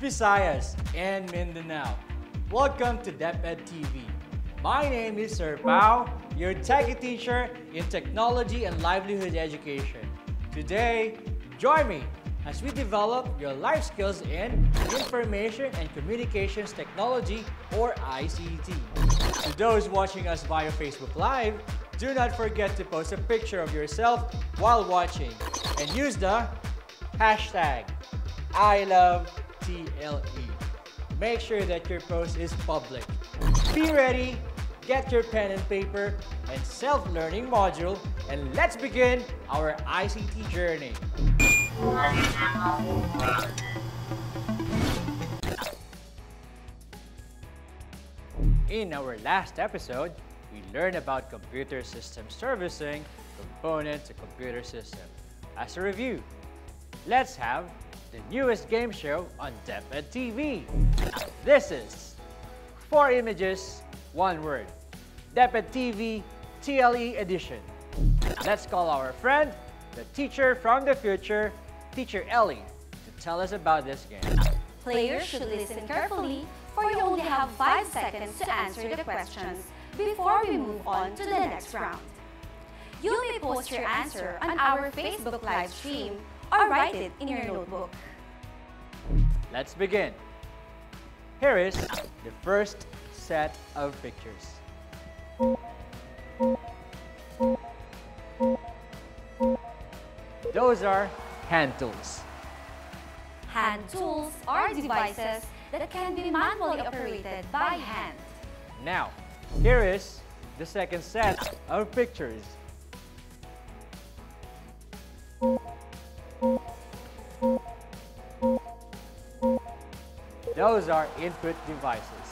Visayas, and Mindanao. Welcome to DepEd TV. My name is Sir Paolo, your tech teacher in technology and livelihood education. Today, join me as we develop your life skills in information and communications technology, or ICT. To those watching us via Facebook Live, do not forget to post a picture of yourself while watching and use the hashtag #ILoveTLE. Make sure that your post is public. Be ready, get your pen and paper and self-learning module, and let's begin our ICT journey. In our last episode, we learned about computer system servicing, components, a computer system. As a review, let's have the newest game show on DepEd TV. This is 4 images, 1 word. DepEd TV TLE edition. Let's call our friend, the teacher from the future, Teacher Ellie, to tell us about this game. Players should listen carefully, for you only have 5 seconds to answer the questions before we move on to the next round. You may post your answer on our Facebook live stream or write it in your notebook. Let's begin. Here is the first set of pictures. Those are hand tools. Hand tools are devices that can be manually operated by hand. Now, here is the second set of pictures. Those are input devices.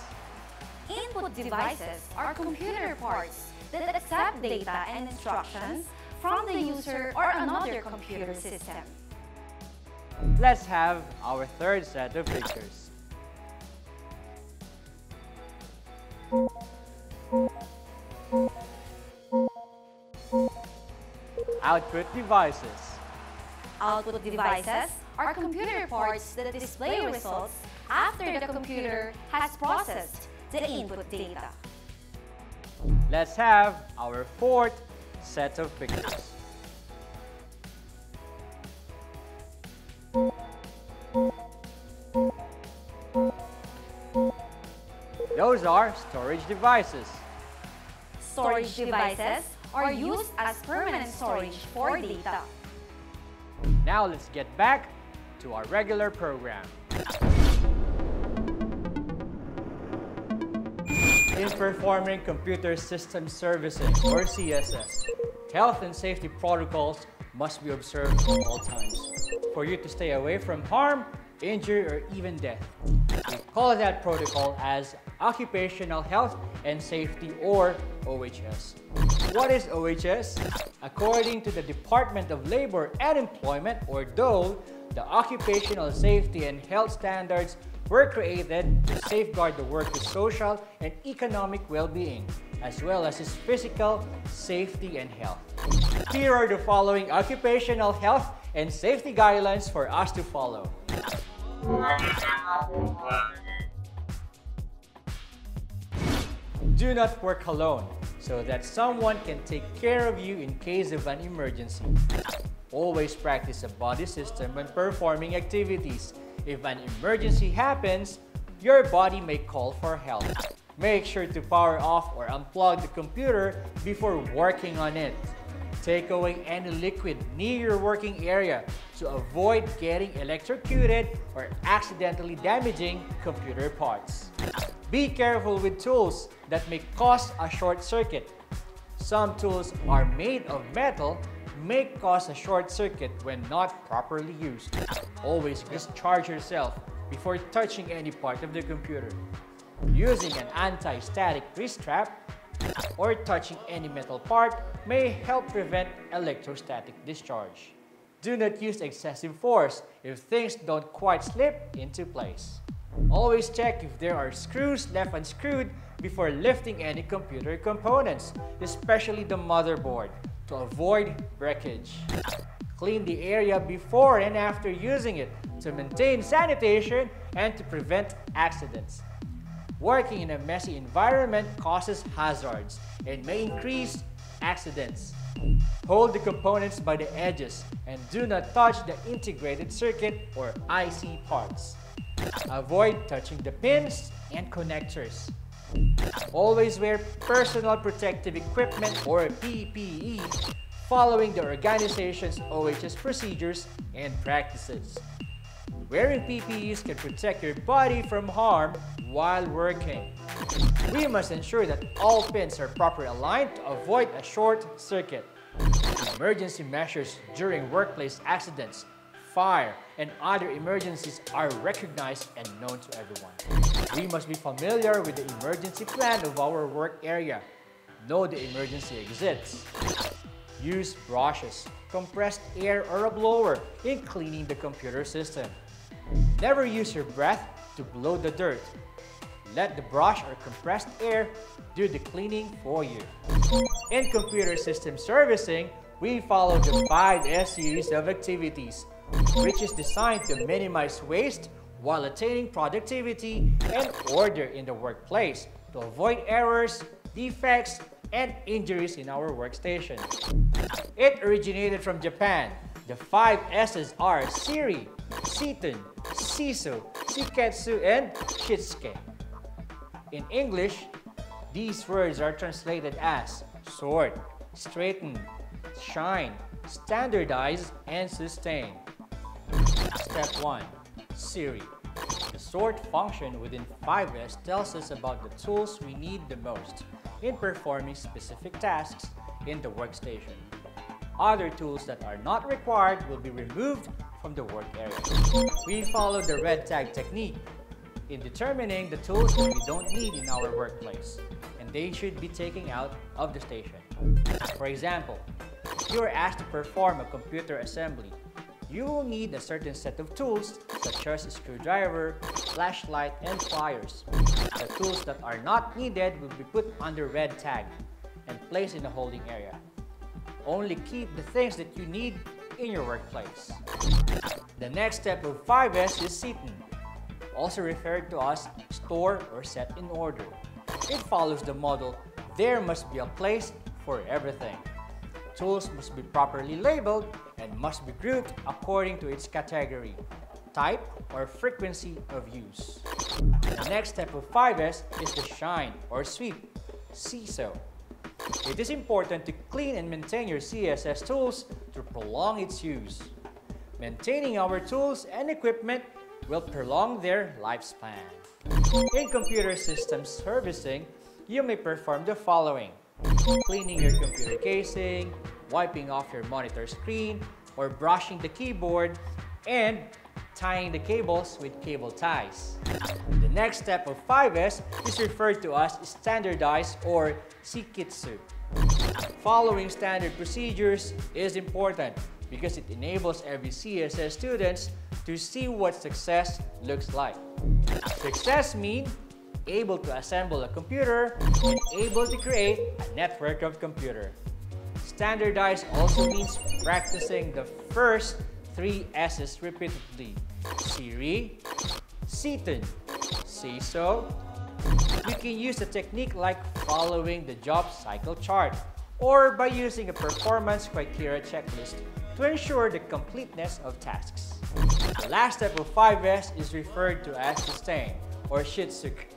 Input devices are computer parts that accept data and instructions from the user or another computer system. Let's have our third set of pictures. Output devices. Output devices are computer parts that display results after the computer has processed the input data. Let's have our fourth set of pictures. Those are storage devices. Storage devices are used as permanent storage for data. Now let's get back to our regular program. In performing computer system servicing, or CSS, health and safety protocols must be observed at all times for you to stay away from harm, injury, or even death. We call that protocol as Occupational Health and Safety, or OHS. What is OHS? According to the Department of Labor and Employment, or DOLE, the occupational safety and health standards were created to safeguard the worker's social and economic well-being, as well as his physical safety and health. Here are the following occupational health and safety guidelines for us to follow. Do not work alone, so that someone can take care of you in case of an emergency. Always practice a body system when performing activities. If an emergency happens, your body may call for help. Make sure to power off or unplug the computer before working on it. Take away any liquid near your working area to avoid getting electrocuted or accidentally damaging computer parts. Be careful with tools that may cause a short circuit. Some tools are made of metal, may cause a short circuit when not properly used. Always discharge yourself before touching any part of the computer. Using an anti-static wrist strap or touching any metal part may help prevent electrostatic discharge. Do not use excessive force if things don't quite slip into place. Always check if there are screws left unscrewed before lifting any computer components, especially the motherboard, to avoid breakage. Clean the area before and after using it to maintain sanitation and to prevent accidents. Working in a messy environment causes hazards and may increase accidents. Hold the components by the edges and do not touch the integrated circuit or IC parts. Avoid touching the pins and connectors. Always wear personal protective equipment or PPE, following the organization's OHS procedures and practices. Wearing PPEs can protect your body from harm while working. We must ensure that all pins are properly aligned to avoid a short circuit. Emergency measures during workplace accidents, fire, and other emergencies are recognized and known to everyone. We must be familiar with the emergency plan of our work area. Know the emergency exits. Use brushes, compressed air, or a blower in cleaning the computer system. Never use your breath to blow the dirt. Let the brush or compressed air do the cleaning for you. In computer system servicing, we follow the 5S series of activities, which is designed to minimize waste while attaining productivity and order in the workplace to avoid errors, defects, and injuries in our workstation. It originated from Japan. The 5 S's are Siri, Seaton, Shiso, Shiketsu, and Shitsuke. In English, these words are translated as sort, straighten, shine, standardize, and sustain. Step 1. Siri. The sort function within 5S tells us about the tools we need the most in performing specific tasks in the workstation. Other tools that are not required will be removed from the work area. We follow the red tag technique in determining the tools that we don't need in our workplace, and they should be taken out of the station. For example, if you are asked to perform a computer assembly, you will need a certain set of tools such as a screwdriver, flashlight, and pliers. The tools that are not needed will be put under red tag and placed in the holding area. Only keep the things that you need in your workplace. The next step of 5S is Seaton, also referred to as store or set in order. It follows the model, there must be a place for everything. Tools must be properly labeled and must be grouped according to its category, type, or frequency of use. The next step of 5S is the shine or sweep, CISO. It is important to clean and maintain your CSS tools to prolong its use. Maintaining our tools and equipment will prolong their lifespan. In computer systems servicing, you may perform the following: cleaning your computer casing, wiping off your monitor screen, or brushing the keyboard, and tying the cables with cable ties. The next step of 5S is referred to as standardize or Shiketsu. Following standard procedures is important because it enables every CSS student to see what success looks like. Success means able to assemble a computer and able to create a network of computers. Standardize also means practicing the first 3 S's repeatedly: Siri, Seaton, CISO. You can use a technique like following the job cycle chart or by using a performance criteria checklist to ensure the completeness of tasks. The last step of 5S is referred to as sustain or Shitsuke.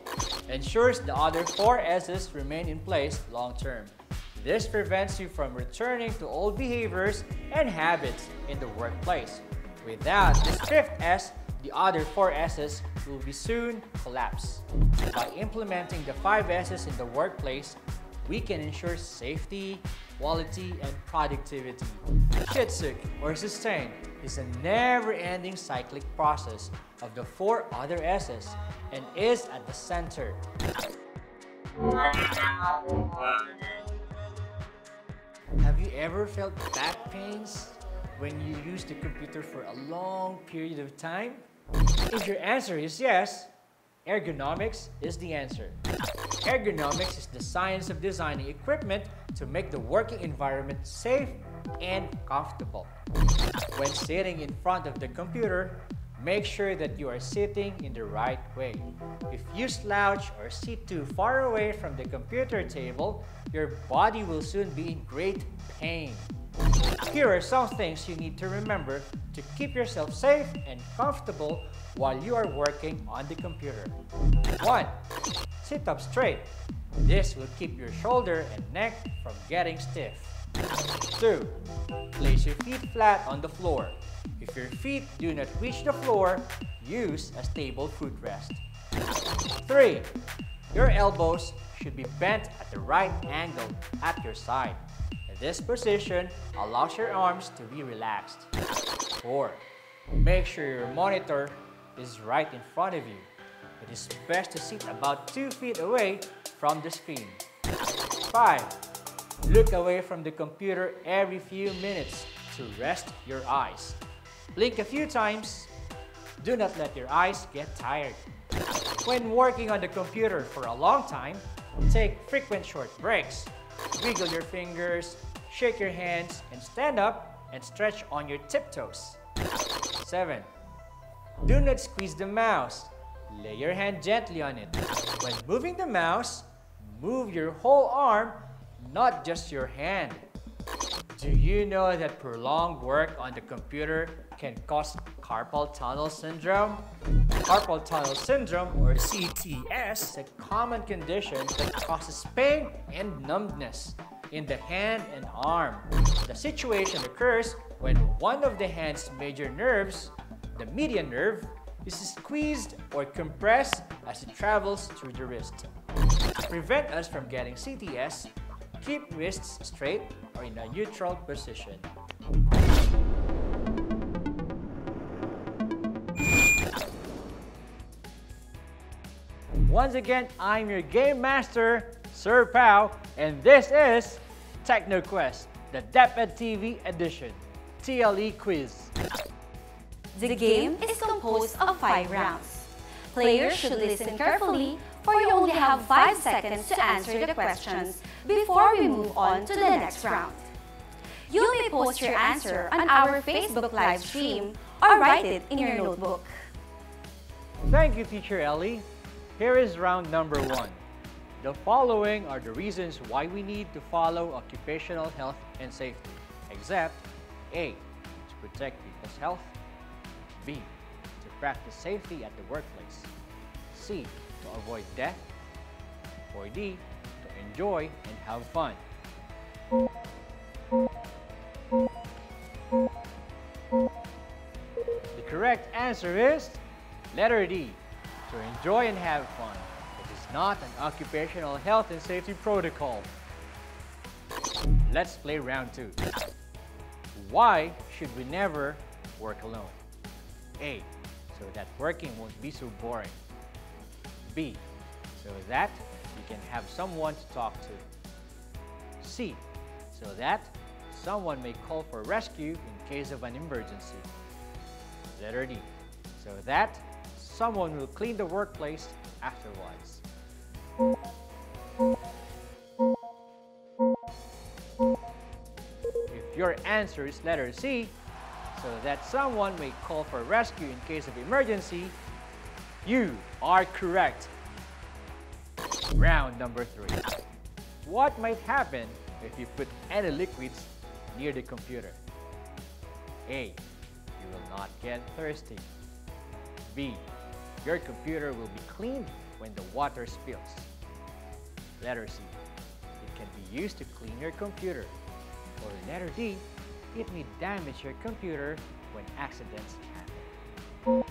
Ensures the other 4 S's remain in place long term. This prevents you from returning to old behaviors and habits in the workplace. Without this 5th S, the other 4 S's will be soon collapse. By implementing the 5 S's in the workplace, we can ensure safety, quality, and productivity. Shitsuke or sustain is a never-ending cyclic process of the 4 other S's and is at the center. Have you ever felt back pains when you use the computer for a long period of time? If your answer is yes, ergonomics is the answer. Ergonomics is the science of designing equipment to make the working environment safe and comfortable. When sitting in front of the computer, Make sure that you are sitting in the right way. If you slouch or sit too far away from the computer table, your body will soon be in great pain. Here are some things you need to remember to keep yourself safe and comfortable while you are working on the computer. 1. Sit up straight. This will keep your shoulder and neck from getting stiff. 2. Place your feet flat on the floor. If your feet do not reach the floor, use a stable footrest. 3. Your elbows should be bent at the right angle at your side. This position allows your arms to be relaxed. 4. Make sure your monitor is right in front of you. It is best to sit about 2 feet away from the screen. 5. Look away from the computer every few minutes to rest your eyes. Blink a few times. Do not let your eyes get tired. When working on the computer for a long time, take frequent short breaks. Wiggle your fingers, shake your hands, and stand up and stretch on your tiptoes. 7. Do not squeeze the mouse. Lay your hand gently on it. When moving the mouse, move your whole arm, not just your hand. Do you know that prolonged work on the computer can cause carpal tunnel syndrome? Carpal tunnel syndrome, or CTS, is a common condition that causes pain and numbness in the hand and arm. The situation occurs when one of the hand's major nerves, the median nerve, is squeezed or compressed as it travels through the wrist. To prevent us from getting CTS, keep wrists straight or in a neutral position. Once again, I'm your game master, Sir Pao, and this is TechnoQuest, the DepEd TV edition, TLE quiz. The game is composed of 5 rounds. Players should listen carefully, for you only have 5 seconds to answer the questions before we move on to the next round. You may post your answer on our Facebook live stream or write it in your notebook. Thank you, Teacher Ellie. Here is round number 1. The following are the reasons why we need to follow occupational health and safety, except A. To protect people's health, B. To practice safety at the workplace, C. To avoid death, or D. To enjoy and have fun. The correct answer is letter D. To enjoy and have fun. It is not an occupational health and safety protocol. Let's play round 2. Why should we never work alone? A. So that working won't be so boring. B. So that you can have someone to talk to. C. So that someone may call for rescue in case of an emergency. Letter D. So that someone will clean the workplace afterwards. If your answer is letter C, so that someone may call for rescue in case of emergency, you are correct. Round number 3. What might happen if you put any liquids near the computer? A. You will not get thirsty. B. Your computer will be cleaned when the water spills. Letter C. It can be used to clean your computer. Or letter D. It may damage your computer when accidents happen.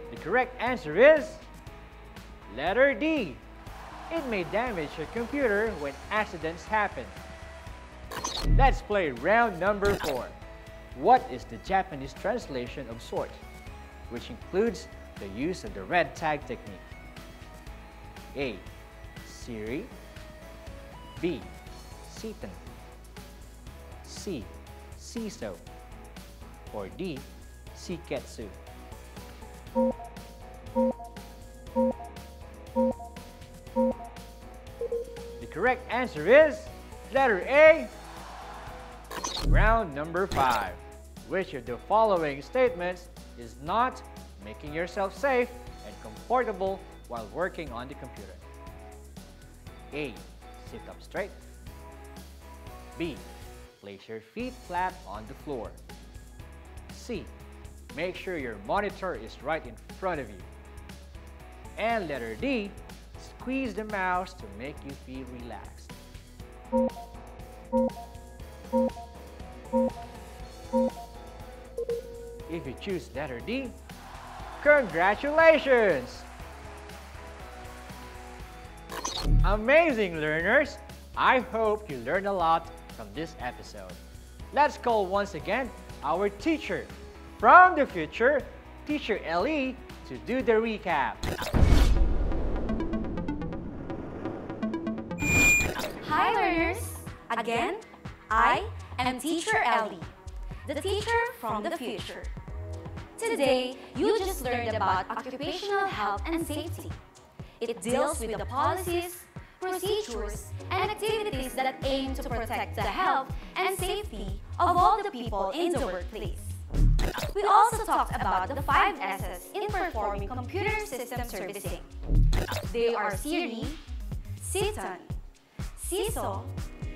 The correct answer is letter D. It may damage your computer when accidents happen. Let's play round number 4. What is the Japanese translation of sort, which includes the use of the red tag technique? A. Siri. B. Seaton. C. Siso. Or D. Siketsu. The correct answer is letter A. Round number 5. Which of the following statements is not making yourself safe and comfortable while working on the computer? A. Sit up straight. B. Place your feet flat on the floor. C. Make sure your monitor is right in front of you. And letter D. Squeeze the mouse to make you feel relaxed. If you choose letter D, congratulations! Amazing learners! I hope you learned a lot from this episode. Let's call once again our teacher from the future, Teacher LE, to do the recap. Hi learners! Again, I am Teacher LE, the teacher from the future. Today, you just learned about occupational health and safety. It deals with the policies, procedures, and activities that aim to protect the health and safety of all the people in the workplace. We also talked about the 5 S's in performing computer system servicing. They are Siri, Siton, Siso,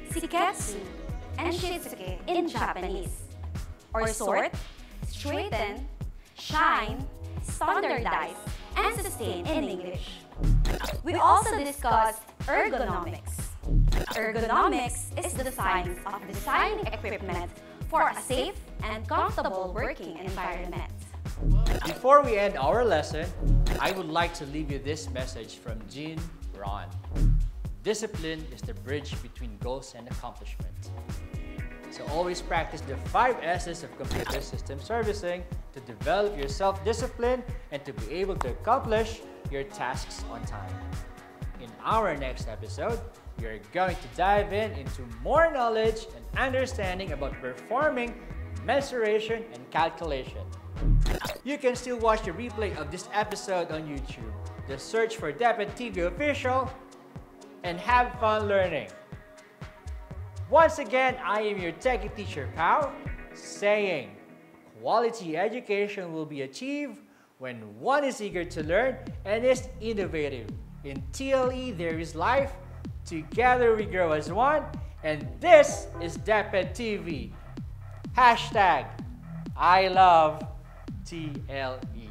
Siketsu, and Shitsuke in Japanese, or sort, straighten, shine, standardize, and sustain in English. We also discussed ergonomics. Ergonomics is the science of designing equipment for a safe and comfortable working environment. Before we end our lesson, I would like to leave you this message from Jean Ron. Discipline is the bridge between goals and accomplishment. So always practice the 5 S's of computer system servicing to develop your self-discipline and to be able to accomplish your tasks on time. In our next episode, we are going to dive into more knowledge and understanding about performing mensuration and calculation. You can still watch the replay of this episode on YouTube. Just search for DepEd TV Official and have fun learning. Once again, I am your techie teacher, Paolo, saying quality education will be achieved when one is eager to learn and is innovative. In TLE, there is life. Together we grow as one. And this is DepEd TV. #I love TLE.